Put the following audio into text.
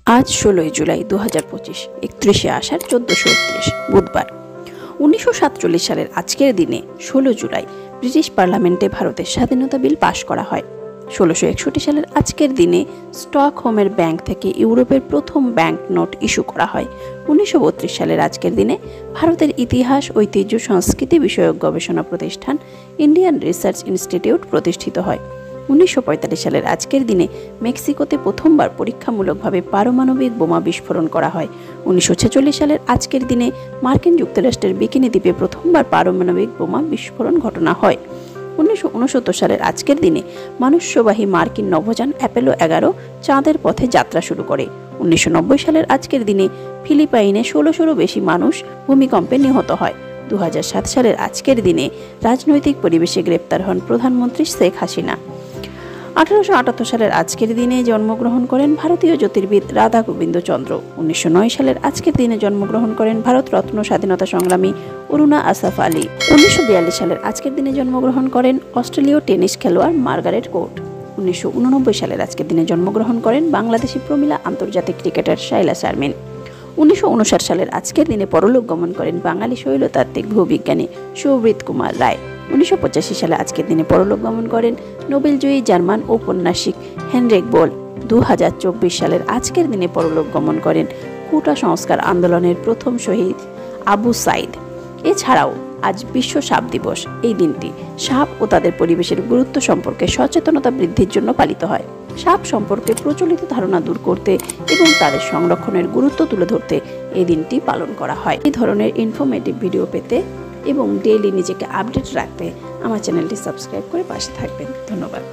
আজ 16 জুলাই 2025, 31 আষাঢ় 1431 বুধবার। 1947 সালের আজকের দিনে 16 জুলাই ব্রিটিশ পার্লামেন্টে ভারতের স্বাধীনতা বিল পাশ করা হয়। 1661 সালের আজকের দিনে স্টকহোমের ব্যাংক থেকে ইউরোপের প্রথম ব্যাংক নোট ইস্যু করা হয়। 1932 সালের আজকের দিনে ভারতের ইতিহাস, ঐতিহ্য, সংস্কৃতি বিষয়ক গবেষণা প্রতিষ্ঠান ইন্ডিয়ান রিসার্চ ইনস্টিটিউট প্রতিষ্ঠিত হয়। 1945 সালের আজকের দিনে মেক্সিকোতে প্রথমবার পরীক্ষামূলকভাবে পারমাণবিক বোমা বিস্ফোরণ করা হয়। 1946 সালের আজকের দিনে মার্কিন যুক্তরাষ্ট্রের বিকিনি দ্বীপে প্রথমবার পারমাণবিক বোমা বিস্ফোরণ ঘটনা হয়। 1969 সালের আজকের দিনে মনুষ্যবাহী মার্কিন নভোযান অ্যাপোলো 11 চাঁদের পথে যাত্রা শুরু করে। 1990 সালের আজকের দিনে ফিলিপাইনে 1600-ও বেশি মানুষ ভূমিকম্পে নিহত হয়। 2007 সালের আজকের দিনে রাজনৈতিক পরিবেশে গ্রেপ্তার হন প্রধানমন্ত্রী শেখ হাসিনা। 1878 সালের আজকের দিনে জন্মগ্রহণ করেন ভারতীয় জ্যোতির্বিদ রাধা গোবিন্দ চন্দ্র। 1909 সালের আজকের দিনে জন্মগ্রহণ করেন ভারতরত্ন স্বাধীনতা সংগ্রামী অরুণা আসফ আলী। 1942 সালের আজকের দিনে জন্মগ্রহণ করেন অস্ট্রেলীয় টেনিস খেলোয়াড় মার্গারেট কোর্ট। 1989 সালের আজকের দিনে জন্মগ্রহণ করেন বাংলাদেশি প্রমিলা আন্তর্জাতিক ক্রিকেটার শাইলা শারমিন। 1959 সালের আজকের দিনে পরলোক গমন করেন বাঙালি শৈলতাত্ত্বিক ভূবিজ্ঞানী সুব্রত কুমার রায়। 1985 সালে আজকের দিনে পরলোক গমন করেন নোবেলজয়ী জার্মান ঔপন্যাসিক হেনরিক বোল। 2024 সালের আজকের দিনে পরলোক গমন করেন কোটা সংস্কার আন্দোলনের প্রথম শহীদ আবু সাইদ। এছাড়াও আজ বিশ্ব সাপ দিবস। এই দিনটি সাপ ও তাদের পরিবেশের গুরুত্ব সম্পর্কে সচেতনতা বৃদ্ধির জন্য পালিত হয়। সাপ সম্পর্কে প্রচলিত ধারণা দূর করতে এবং তাদের সংরক্ষণের গুরুত্ব তুলে ধরতে এই দিনটি পালন করা হয়। এই ধরনের ইনফরমেটিভ ভিডিও পেতে এবং ডেইলি নিজেকে আপডেট রাখতে আমার চ্যানেলটি সাবস্ক্রাইব করে পাশে থাকবেন। ধন্যবাদ।